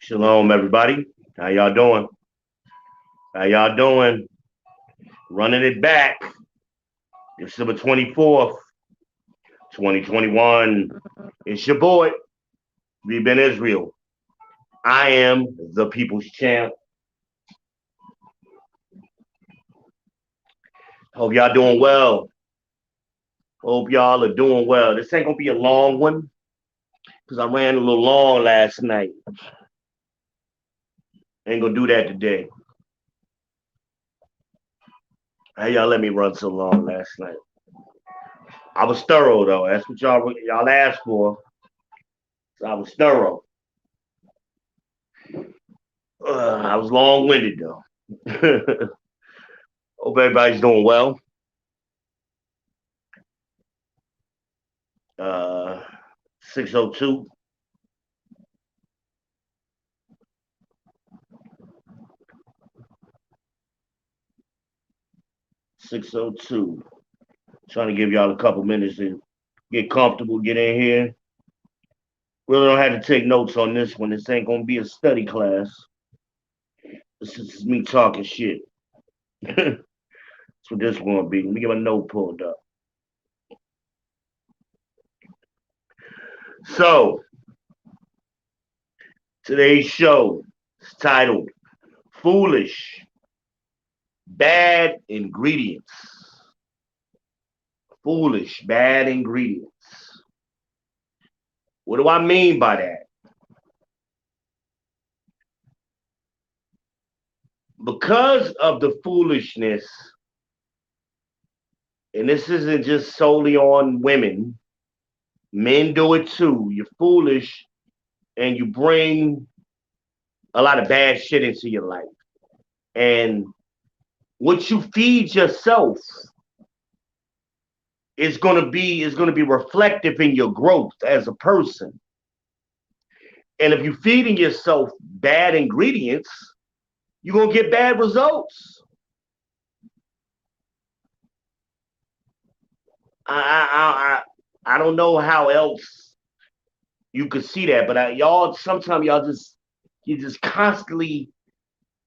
Shalom, everybody. How y'all doing? How y'all doing? Running it back. December 24th, 2021. It's your boy, We've been Israel. I am the people's champ. Hope y'all doing well. Hope y'all are doing well. This ain't gonna be a long one because I ran a little long last night. Ain't gonna do that today. How y'all let me run so long last night? I was thorough though. That's what y'all asked for. So I was thorough. I was long-winded though. Hope everybody's doing well. 602. Trying to give y'all a couple minutes to get comfortable, get in here. Really don't have to take notes on this one. This ain't gonna be a study class. This is me talking shit. That's what this one gonna be. Let me get my note pulled up. So today's show is titled Foolish Bad Ingredients. Foolish bad ingredients. What do I mean by that? Because of the foolishness, and this isn't just solely on women, men do it too. You're foolish and you bring a lot of bad shit into your life. And what you feed yourself is going to be reflective in your growth as a person. And if you're feeding yourself bad ingredients, you're going to get bad results. I don't know how else you could see that, but sometimes you just constantly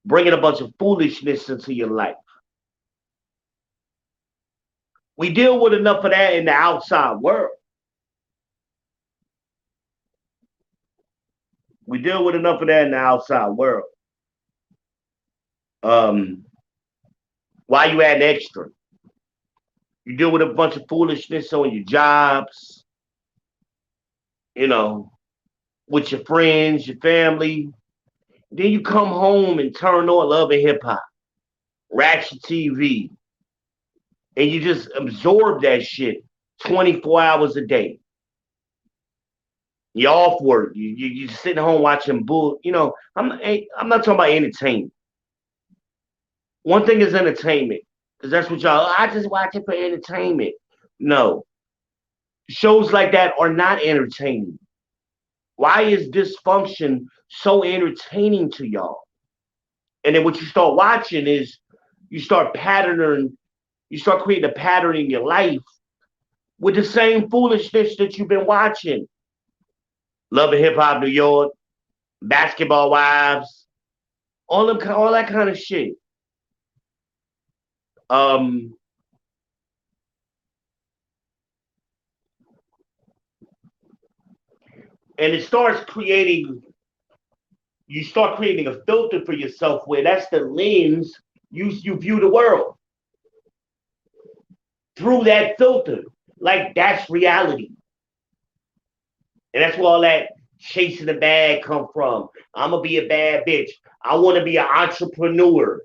bringing a bunch of foolishness into your life. We deal with enough of that in the outside world. We deal with enough of that in the outside world. Um, why you adding extra? You deal with a bunch of foolishness on your jobs, you know, with your friends, your family. Then you come home and turn on Love and Hip Hop, Ratchet TV, and you just absorb that shit 24 hours a day. You're off work. You sitting home watching bull. I'm not talking about entertainment. One thing is entertainment, because that's what y'all. I just watch it for entertainment. No, shows like that are not entertaining. Why is dysfunction so entertaining to y'all? And then what you start watching is you start patterning, you start creating a pattern in your life with the same foolishness that you've been watching. Love and Hip Hop New York, Basketball Wives, all that kind of shit. Um, and it starts creating. You start creating a filter for yourself where that's the lens you view the world through that filter. Like that's reality. And that's where all that chasing the bag come from. I'm gonna be a bad bitch. I want to be an entrepreneur.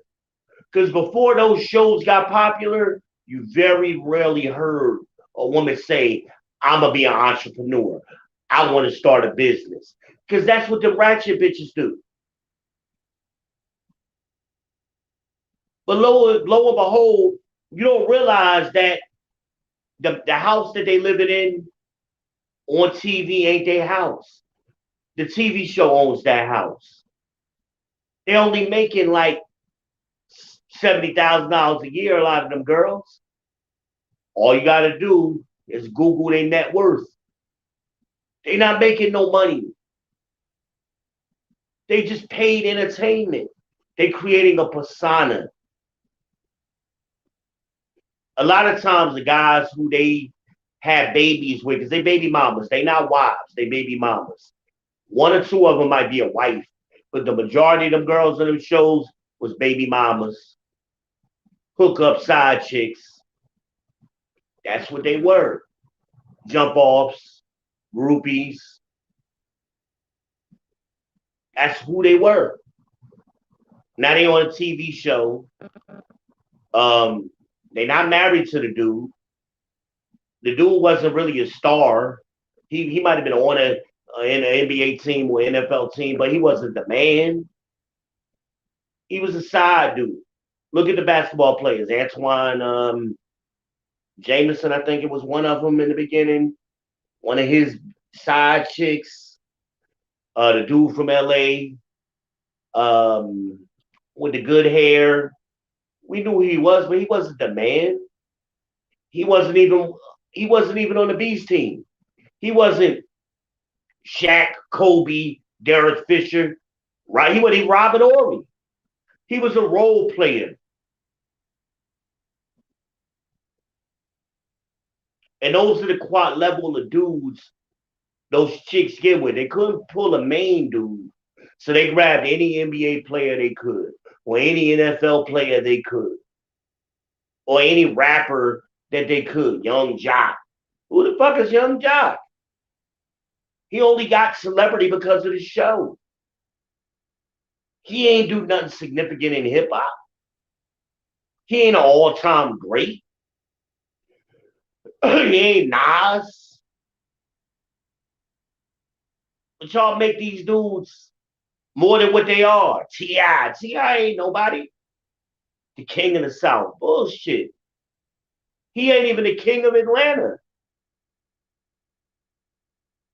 Because before those shows got popular, you very rarely heard a woman say, I'm gonna be an entrepreneur. I want to start a business. Because that's what the ratchet bitches do. But lo and behold, you don't realize that the house that they living in on TV ain't their house. The TV show owns that house. They're only making like $70,000 a year, a lot of them girls. All you got to do is Google their net worth. They're not making no money. They just paid entertainment. They're creating a persona. A lot of times the guys who they have babies with, because they baby mamas, they not wives, they baby mamas. One or two of them might be a wife, but the majority of them girls in them shows was baby mamas, hook up side chicks. That's what they were. Jump offs, groupies. That's who they were. Now they on a TV show. They not married to the dude. The dude wasn't really a star. He might have been on in an NBA team or NFL team, but he wasn't the man. He was a side dude. Look at the basketball players. Antoine Jameson, I think it was one of them in the beginning. One of his side chicks. The dude from LA with the good hair. We knew who he was, but he wasn't the man. He wasn't even on the Beast team. He wasn't Shaq, Kobe, Derek Fisher, right? He wasn't even Robert Ory. He was a role player. And those are the quad level of dudes those chicks get with. They couldn't pull a main dude. So they grabbed any NBA player they could, or any NFL player they could, or any rapper that they could. Young Jock. Who the fuck is Young Jock? He only got celebrity because of the show. He ain't do nothing significant in hip hop. He ain't an all-time great. He ain't Nas. But y'all make these dudes more than what they are. T.I. T.I. ain't nobody. The king of the South. Bullshit. He ain't even the king of Atlanta.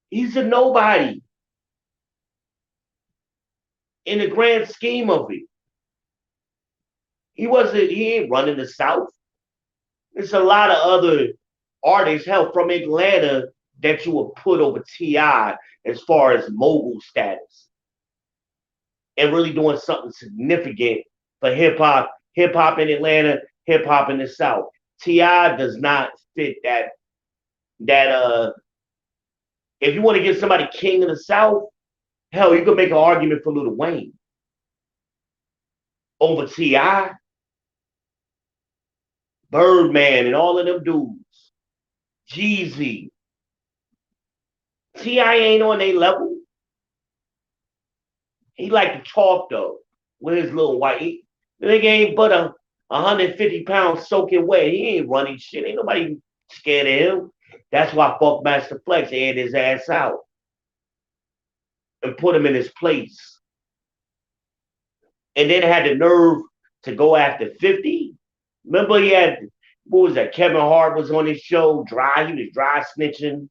He's a nobody in the grand scheme of it. He ain't running the South. There's a lot of other artists, hell, from Atlanta that you would put over T.I. as far as mogul status and really doing something significant for hip hop in Atlanta, hip hop in the South. T.I. does not fit that if you want to get somebody king of the South, Hell, you could make an argument for Lil Wayne over T.I., Birdman, and all of them dudes. Jeezy. T.I. ain't on their level. He like to talk though with his little white. The nigga ain't but a 150 pounds soaking wet. He ain't running shit. Ain't nobody scared of him. That's why Funkmaster Flex aired his ass out and put him in his place. And then had the nerve to go after 50. Remember he had, what was that? Kevin Hart was on his show, he was dry snitching.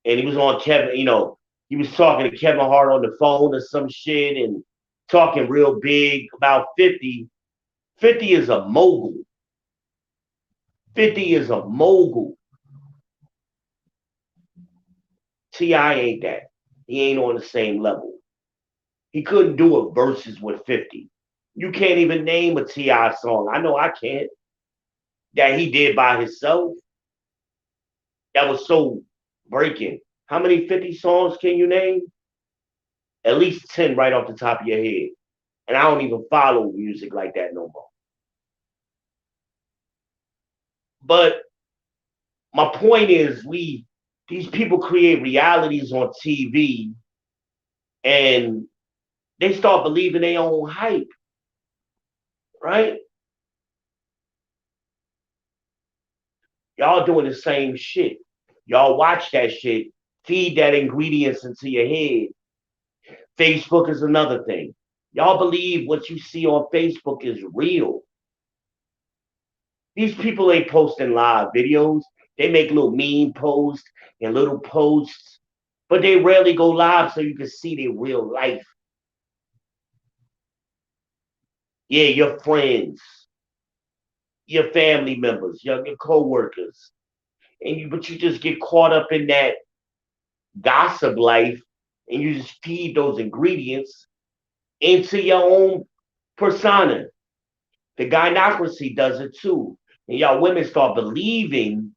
And he was on Kevin, he was talking to Kevin Hart on the phone or some shit and talking real big about 50. 50 is a mogul. 50 is a mogul. T.I. ain't that. He ain't on the same level. He couldn't do a verses with 50. You can't even name a T.I. song. I know I can't. That he did by himself. That was so breaking. How many 50 songs can you name? At least 10 right off the top of your head. And I don't even follow music like that no more. But my point is, these people create realities on TV and they start believing their own hype, right? Y'all doing the same shit. Y'all watch that shit, feed that ingredients into your head. Facebook is another thing. Y'all believe what you see on Facebook is real. These people ain't posting live videos. They make little meme posts and little posts, but they rarely go live so you can see their real life. Yeah, your friends, your family members, your co-workers. But you just get caught up in that gossip life and you just feed those ingredients into your own persona. The gynocracy does it too. And y'all women start believing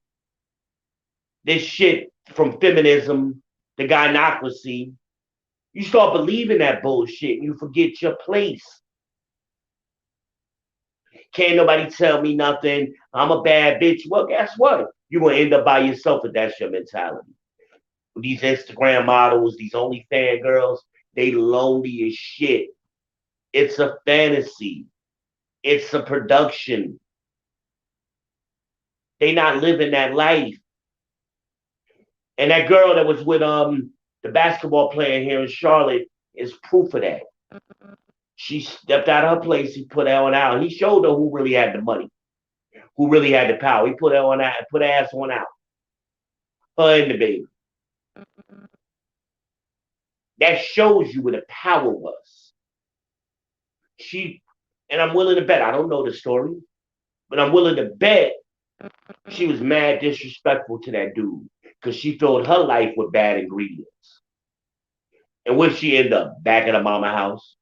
this shit from feminism, the gynocracy. You start believing that bullshit and you forget your place. Can't nobody tell me nothing. I'm a bad bitch. Well, guess what? You're going to end up by yourself if that's your mentality. These Instagram models, these OnlyFans girls, they lonely as shit. It's a fantasy. It's a production. They not living that life. And that girl that was with the basketball player here in Charlotte is proof of that. She stepped out of her place. He put her on out. He showed her who really had the money, who really had the power. He put her on out, put her ass on out. Her and the baby. That shows you where the power was. And I'm willing to bet, I don't know the story, but I'm willing to bet she was mad disrespectful to that dude because she filled her life with bad ingredients. And where she end up? Back at her mama's house.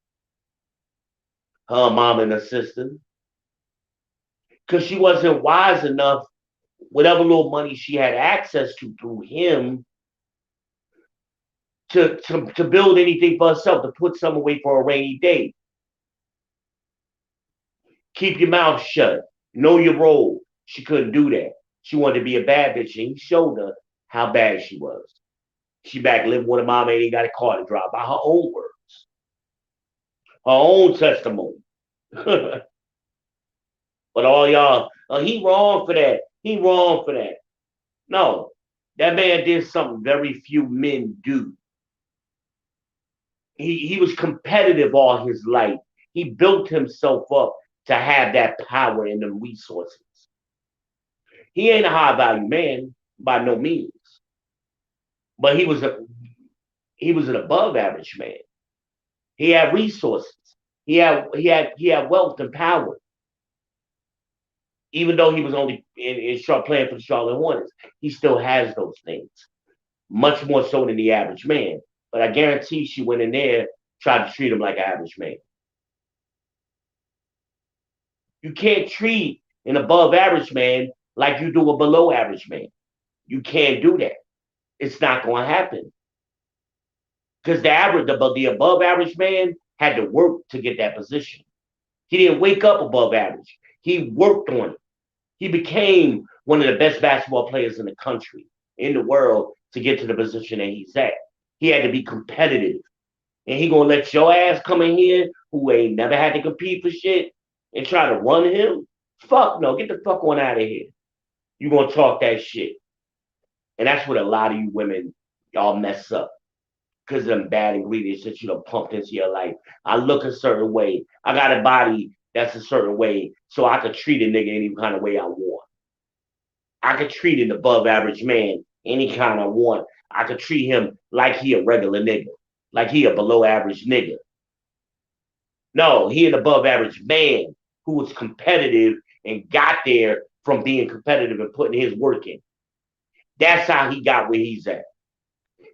Her mom and her sister. Because she wasn't wise enough, whatever little money she had access to through him, to build anything for herself, to put some away for a rainy day. Keep your mouth shut. Know your role. She couldn't do that. She wanted to be a bad bitch, and he showed her how bad she was. She back living with her mom, ain't got a car to drive, by her own words. Her own testimony. But all y'all, he wrong for that. He wrong for that. No, that man did something very few men do. He was competitive all his life. He built himself up to have that power and the resources. He ain't a high value man by no means, but he was an above average man. He had resources. He had wealth and power. Even though he was only in playing for the Charlotte Hornets, he still has those things, much more so than the average man. But I guarantee she went in there, tried to treat him like an average man. You can't treat an above average man like you do a below average man. You can't do that. It's not going to happen. Because the above average man had to work to get that position. He didn't wake up above average. He worked on it. He became one of the best basketball players in the country, in the world, to get to the position that he's at. He had to be competitive. And he gonna let your ass come in here who ain't never had to compete for shit and try to run him? Fuck no, get the fuck on out of here. You gonna talk that shit. And that's what a lot of you women, y'all mess up. Because of them bad ingredients that you done pumped into your life. I look a certain way. I got a body that's a certain way, so I could treat a nigga any kind of way I want. I could treat an above average man any kind I want. I could treat him like he a regular nigga, like he a below average nigga. No, he an above average man who was competitive and got there from being competitive and putting his work in. That's how he got where he's at.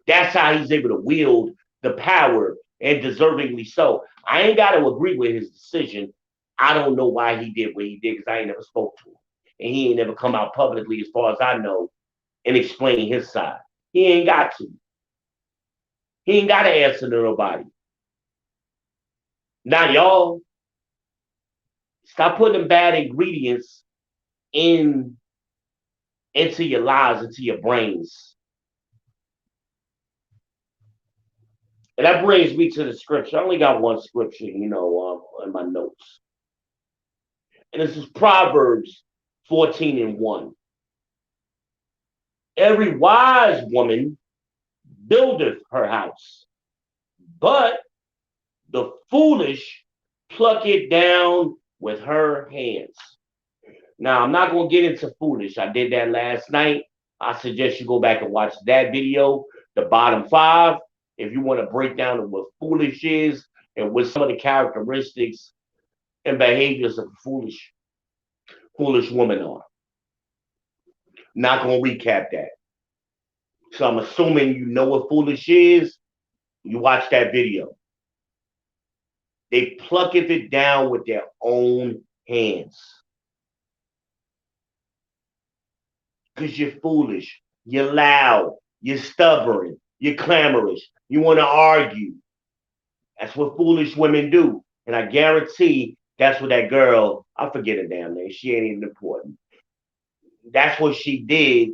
That's how he's able to wield the power, and deservingly so. I ain't got to agree with his decision. I don't know why he did what he did because I ain't never spoke to him. And he ain't never come out publicly, as far as I know, and explain his side. He ain't got to. He ain't got to answer to nobody. Now, y'all, stop putting bad ingredients into your lives, into your brains. And that brings me to the scripture. I only got one scripture, in my notes. And this is Proverbs 14:1. Every wise woman buildeth her house, but the foolish pluck it down with her hands. Now, I'm not going to get into foolish. I did that last night. I suggest you go back and watch that video, the bottom 5, if you want to break down what foolish is and what some of the characteristics and behaviors of a foolish woman are. Not going to recap that. So I'm assuming you know what foolish is. You watch that video. They plucketh it down with their own hands. Because you're foolish. You're loud. You're stubborn. You're clamorous. You want to argue. That's what foolish women do. And I guarantee that's what that girl, I forget her damn name. She ain't even important. That's what she did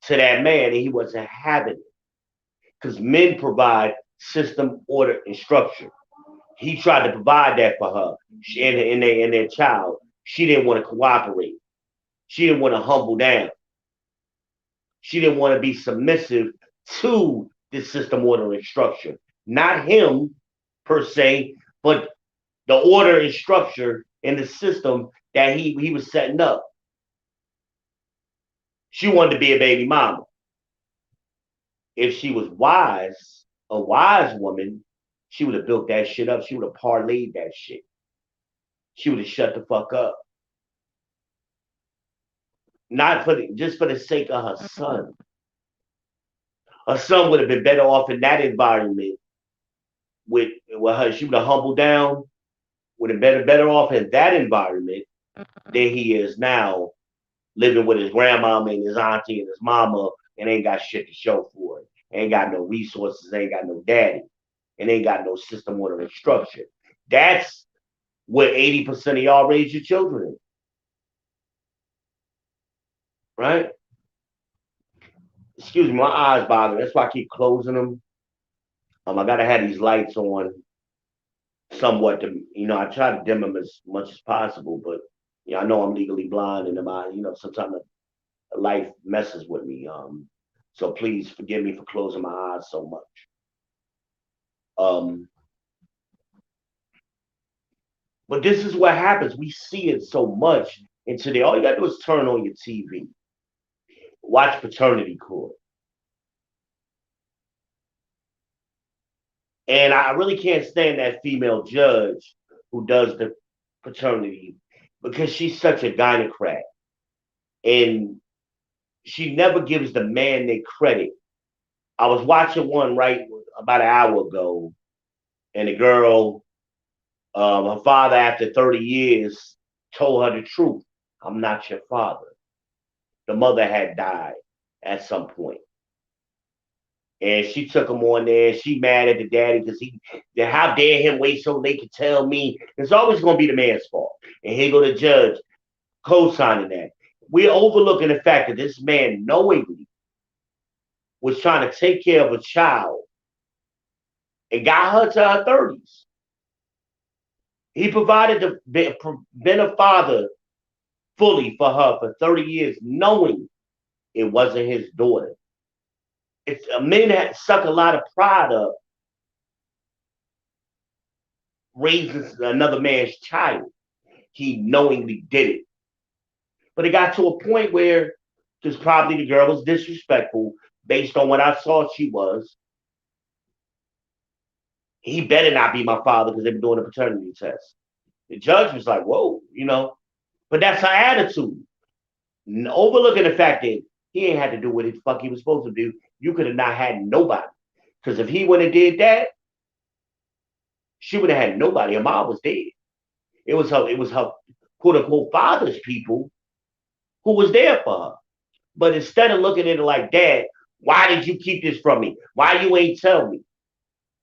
to that man, and he wasn't having it. Because men provide system, order, and structure. He tried to provide that for her and their child. She didn't want to cooperate. She didn't want to humble down. She didn't want to be submissive to the system, order, and structure. Not him, per se, but the order and structure and the system that he was setting up. She wanted to be a baby mama. If she was wise, a wise woman, she would have built that shit up. She would have parlayed that shit. She would have shut the fuck up. Not just for the sake of her son. Her son would have been better off in that environment with her. She would have humbled down, would have been better off in that environment than he is now, living with his grandmama and his auntie and his mama, and ain't got shit to show for it. Ain't got no resources, ain't got no daddy, and ain't got no system, order, and structure. That's what 80% of y'all raise your children in. Right? Excuse me, my eyes bother. That's why I keep closing them. I gotta have these lights on somewhat to, I try to dim them as much as possible, but I know I'm legally blind and sometimes life messes with me. So please forgive me for closing my eyes so much. But this is what happens. We see it so much. And today, all you gotta do is turn on your TV. Watch Paternity Court. And I really can't stand that female judge who does the paternity because she's such a gynocrat. And she never gives the man their credit. I was watching one right about an hour ago, and the girl, her father, after 30 years, told her the truth. I'm not your father. The mother had died at some point. And she took him on there. She mad at the daddy because how dare him wait so they could tell me. It's always going to be the man's fault. And here go the judge co-signing that. We're overlooking the fact that this man knowingly was trying to take care of a child and got her to her 30s. He provided been a father fully for her for 30 years, knowing it wasn't his daughter. It's a man that suck a lot of pride up raising another man's child. He knowingly did it. But it got to a point where, because probably the girl was disrespectful based on what I saw she was. He better not be my father because they've been doing a paternity test. The judge was like, whoa, but that's her attitude. Overlooking the fact that he ain't had to do what the fuck he was supposed to do. You could have not had nobody. Because if he would have did that, she would have had nobody. Her mom was dead. It was her quote unquote father's people who was there for her. But instead of looking at it like, Dad, why did you keep this from me? Why you ain't tell me?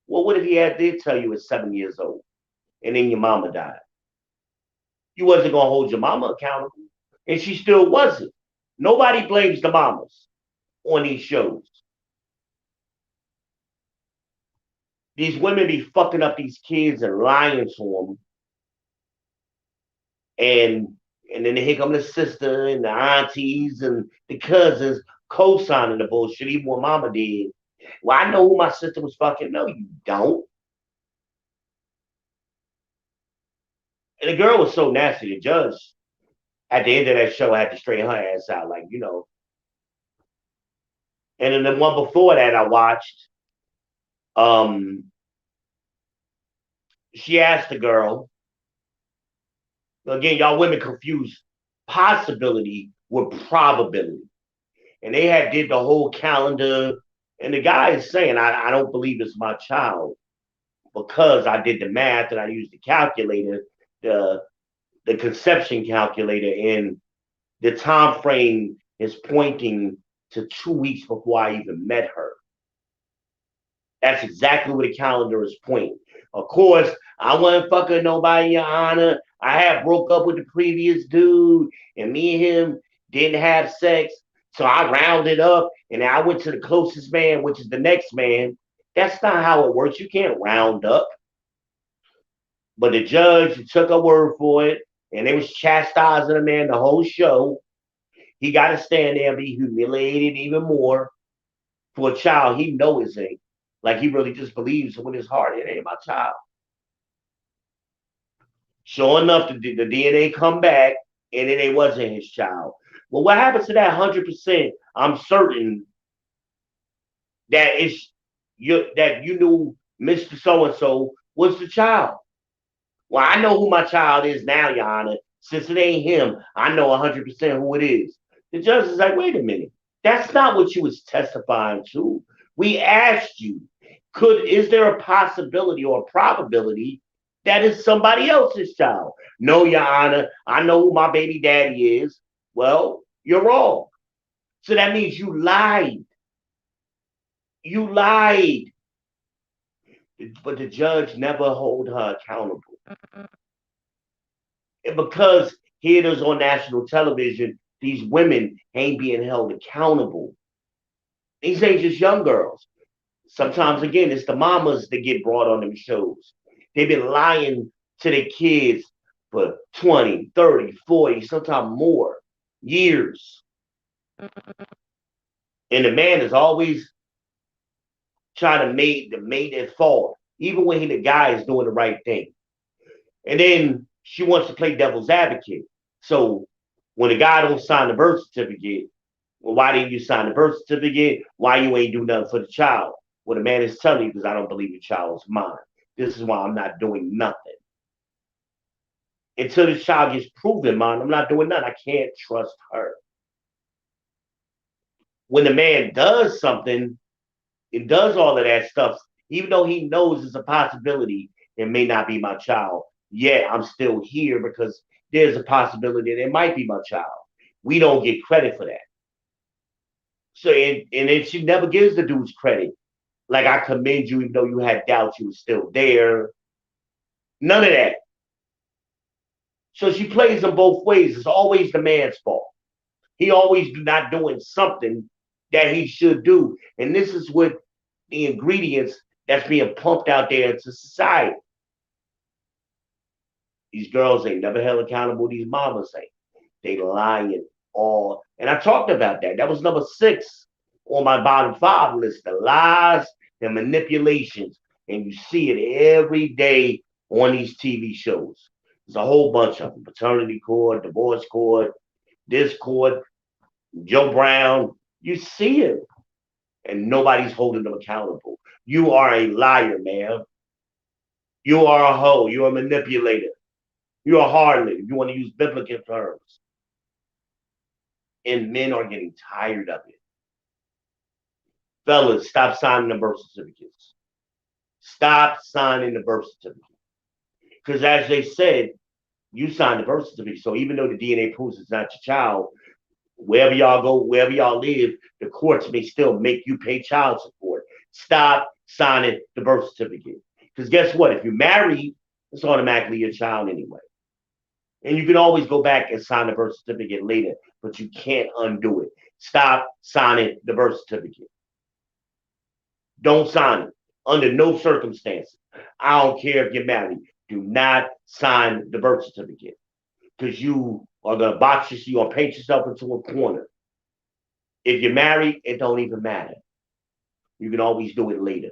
Well, what if he did tell you at 7 years old and then your mama died? You wasn't going to hold your mama accountable. And she still wasn't. Nobody blames the mamas on these shows. These women be fucking up these kids and lying to them. And then here come the sister and the aunties and the cousins co-signing the bullshit, even what mama did. Well, I know who my sister was fucking. No, you don't. And the girl was so nasty. The judge, at the end of that show, had to straighten her ass out, And then the one before that I watched, she asked the girl, again, y'all women confuse possibility with probability. And they did the whole calendar. And the guy is saying, I don't believe it's my child because I did the math and I used the calculator, the conception calculator, and the time frame is pointing to 2 weeks before I even met her. That's exactly where the calendar is pointing. Of course, I wasn't fucking nobody, Your Honor. I had broke up with the previous dude, and me and him didn't have sex. So I rounded up, and I went to the closest man, which is the next man. That's not how it works. You can't round up. But the judge took a word for it, and they was chastising the man the whole show. He got to stand there and be humiliated even more for a child he knows it ain't. Like he really just believes with his heart, it ain't my child. Sure enough, the DNA come back, and it wasn't his child. Well, what happens to that 100%? I'm certain that that you knew Mr. So and so was the child. Well, I know who my child is now, Your Honor. Since it ain't him, I know 100% who it is. The judge is like, wait a minute. That's not what you was testifying to. We asked you, is there a possibility or a probability that is somebody else's child? No, Your Honor. I know who my baby daddy is. Well, you're wrong. So that means you lied. You lied. But the judge never hold her accountable. And because here it is on national television, these women ain't being held accountable. These ain't just young girls. Sometimes, again, it's the mamas that get brought on them shows. They've been lying to their kids for 20, 30, 40, sometimes more years. And the man is always trying to make it fault, even when the guy is doing the right thing. And then she wants to play devil's advocate. So when the guy don't sign the birth certificate, well, why didn't you sign the birth certificate? Why you ain't do nothing for the child? Well, the man is telling you because I don't believe the child is mine. This is why I'm not doing nothing. Until the child gets proven mine, I'm not doing nothing. I can't trust her. When the man does something, it does all of that stuff, even though he knows it's a possibility, it may not be my child. Yeah, I'm still here because there's a possibility that it might be my child. We don't get credit for that. So, and then she never gives the dudes credit. Like I commend you, even though you had doubts, you were still there. None of that. So she plays them both ways. It's always the man's fault. He always not doing something that he should do. And this is what the ingredients that's being pumped out there into society. These girls ain't never held accountable. These mamas ain't. They lying all. And I talked about that. That was number 6 on my bottom 5 list. The lies, the manipulations. And you see it every day on these TV shows. There's a whole bunch of them. Paternity court, divorce court, this court, Joe Brown. You see it. And nobody's holding them accountable. You are a liar, man. You are a hoe. You're a manipulator. You're a harlot. If you want to use biblical terms. And men are getting tired of it. Fellas, stop signing the birth certificates. Stop signing the birth certificate. Because as they said, you signed the birth certificate. So even though the DNA proves it's not your child, wherever y'all go, wherever y'all live, the courts may still make you pay child support. Stop signing the birth certificate. Because guess what? If you're married, it's automatically your child anyway. And you can always go back and sign the birth certificate later, but you can't undo it. Stop signing the birth certificate. Don't sign it under no circumstances. I don't care if you're married. Do not sign the birth certificate because you are going to box yourself, you're going to paint yourself into a corner. If you're married, it don't even matter. You can always do it later.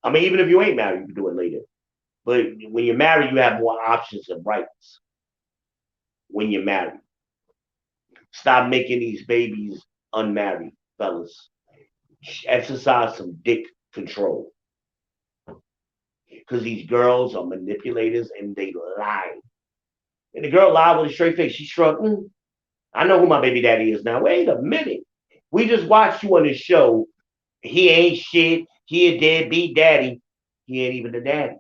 I mean, even if you ain't married, you can do it later. But when you're married, you have more options and rights when you're married. Stop making these babies unmarried, fellas. Exercise some dick control. Because these girls are manipulators and they lie. And the girl lied with a straight face. She shrugged. I know who my baby daddy is now. Wait a minute. We just watched you on this show. He ain't shit. He a deadbeat daddy. He ain't even the daddy.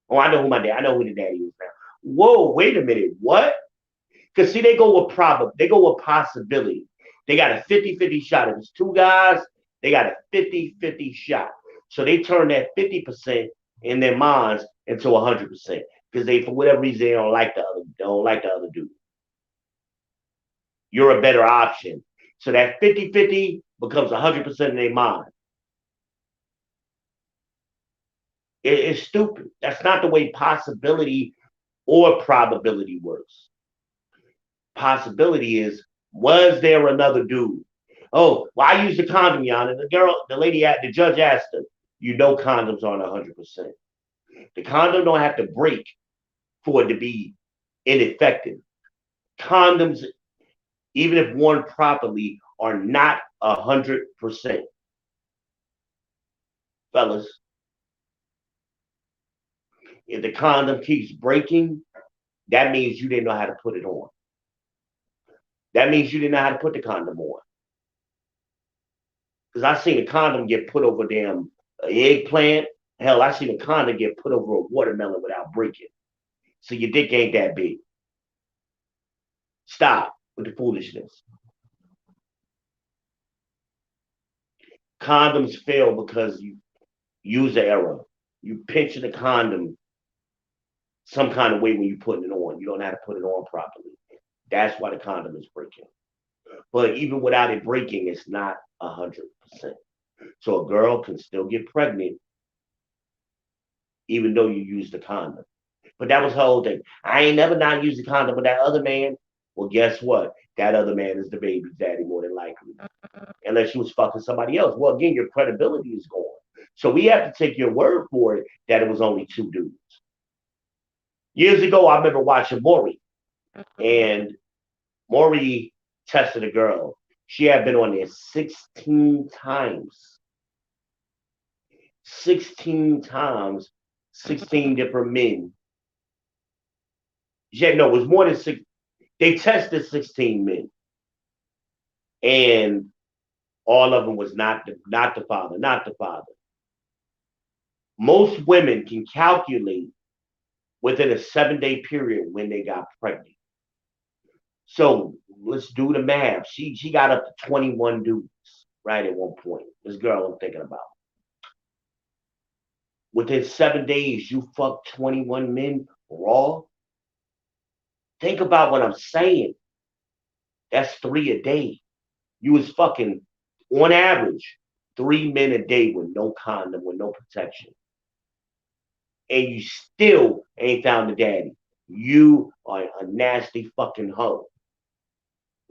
Oh, I know who my dad. I know who the daddy is now. Whoa, wait a minute. What? Because see, they go with possibility. They got a 50-50 shot. If it's 2 guys, they got a 50-50 shot. So they turn that 50% in their minds into 100% because they, for whatever reason, they don't like the other dude. You're a better option. So that 50-50 becomes 100% in their mind. It's stupid. That's not the way possibility or probability works. Possibility is, was there another dude? Oh, well, I used the condom, Jan. And the judge asked her, you know condoms aren't 100%. The condom don't have to break for it to be ineffective. Condoms, even if worn properly, are not 100%. Fellas, if the condom keeps breaking, that means you didn't know how to put it on. That means you didn't know how to put the condom on. Because I seen a condom get put over damn eggplant. Hell, I seen a condom get put over a watermelon without breaking. So your dick ain't that big. Stop with the foolishness. Condoms fail because you use an error. You pinch the condom some kind of way when you're putting it on. You don't know how to put it on properly. That's why the condom is breaking. But even without it breaking, it's not 100%. So a girl can still get pregnant even though you use the condom. But that was her whole thing. I ain't never not used the condom with that other man. Well, guess what? That other man is the baby's daddy more than likely. Unless she was fucking somebody else. Well, again, your credibility is gone. So we have to take your word for it that it was only 2 dudes. Years ago, I remember watching Maury. And Maury tested a girl. She had been on there 16 times. 16 times, 16 different men. No, it was more than 6. They tested 16 men. And all of them was not the father. Most women can calculate within a 7-day period when they got pregnant. So let's do the math. She got up to 21 dudes. right? At one point, this girl I'm thinking about. Within 7 days, you fucked 21 men raw. Think about what I'm saying. That's 3 a day. You was fucking, on average, 3 men a day with no condom, with no protection. And you still ain't found the daddy. You are a nasty fucking hoe.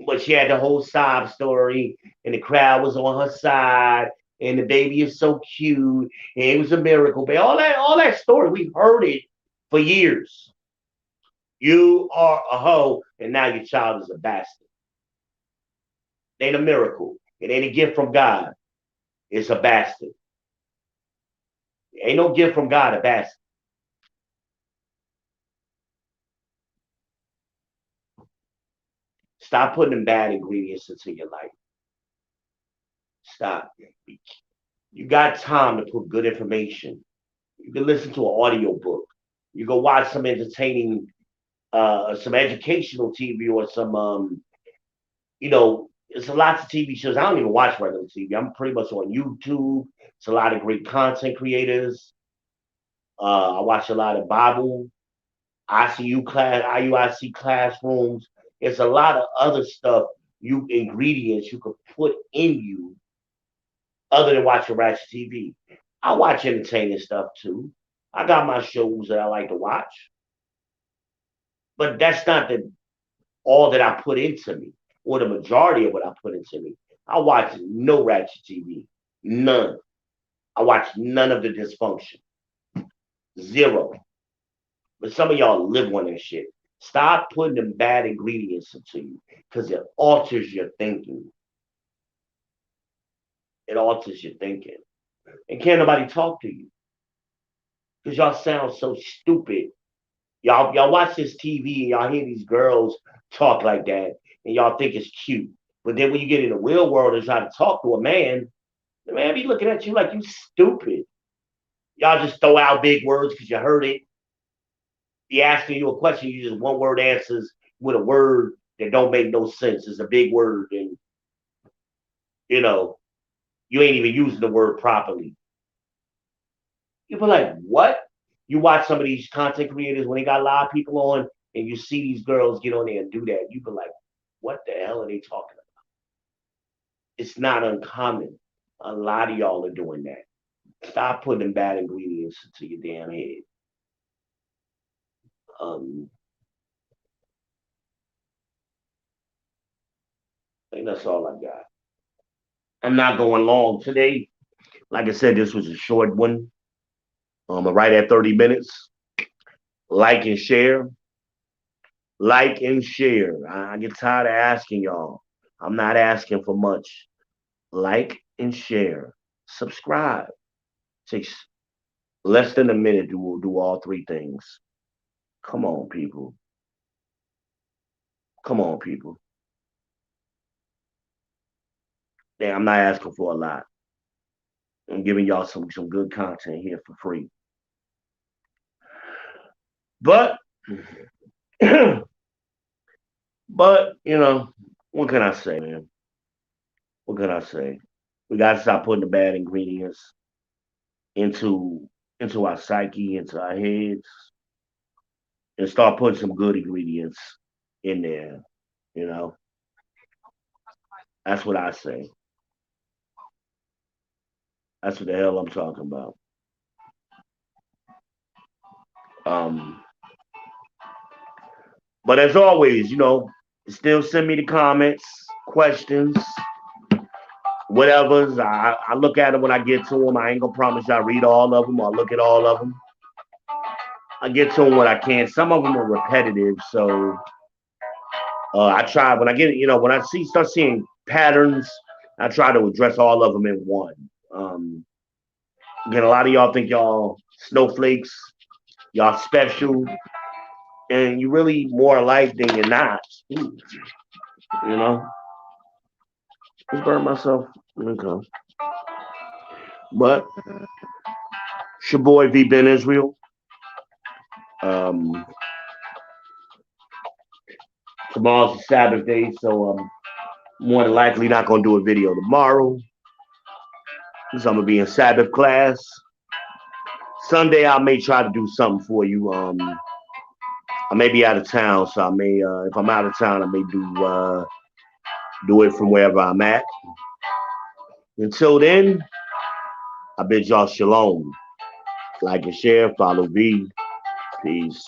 But she had the whole sob story, and the crowd was on her side, and the baby is so cute, and it was a miracle. But all that story, we've heard it for years. You are a hoe, and now your child is a bastard. It ain't a miracle. It ain't a gift from God. It's a bastard. It ain't no gift from God, a bastard. Stop putting them bad ingredients into your life. Stop. You got time to put good information. You can listen to an audio book. You go watch some entertaining, some educational TV or some, there's a lots of TV shows. I don't even watch regular TV. I'm pretty much on YouTube. It's a lot of great content creators. I watch a lot of Bible, ICU class, IUIC classrooms. It's a lot of other stuff, ingredients you could put in you other than watching ratchet TV. I watch entertaining stuff too. I got my shows that I like to watch, but that's not all that I put into me, or the majority of what I put into me. I watch no ratchet TV, none. I watch none of the dysfunction, zero. But some of y'all live on that shit. Stop putting them bad ingredients into you because it alters your thinking. It alters your thinking. And can't nobody talk to you because y'all sound so stupid. Y'all watch this TV and y'all hear these girls talk like that and y'all think it's cute. But then when you get in the real world and try to talk to a man, the man be looking at you like you stupid. Y'all just throw out big words because you heard it. He asking you a question, you just one word answers with a word that don't make no sense. It's a big word, and you know you ain't even using the word properly. You be like, what? You watch some of these content creators when they got a lot of people on, and you see these girls get on there and do that. You be like, what the hell are they talking about? It's not uncommon. A lot of y'all are doing that. Stop putting them bad ingredients into your damn head. I think that's all I got. I'm not going long today. Like I said, this was a short one. Right at 30 minutes. Like and share. Like and share. I get tired of asking y'all. I'm not asking for much. Like and share. Subscribe. Takes less than a minute to do all three things. Come on, people. Come on, people. Yeah, I'm not asking for a lot. I'm giving y'all some good content here for free. But but what can I say, man? What can I say? We gotta stop putting the bad ingredients into our psyche, into our heads, and start putting some good ingredients in there. You know, that's what I say. That's what the hell I'm talking about. Um, but as always, still send me the comments, questions, whatever's. I look at them when I get to them. I ain't gonna promise I read all of them or look at all of them. I get to them when I can. Some of them are repetitive, so I try when I get when I start seeing patterns, I try to address all of them in one. Again, a lot of y'all think y'all snowflakes, y'all special, and you really more alike than you're not. You know, I burn myself. Okay. But it's your boy V Ben Israel. Um, Tomorrow's a Sabbath day, so I'm more than likely not gonna do a video tomorrow. So I'm gonna be in Sabbath class. Sunday I may try to do something for you. I may be out of town, so I may if I'm out of town, I may do it from wherever I'm at. Until then, I bid y'all shalom. Like and share, follow V. Peace.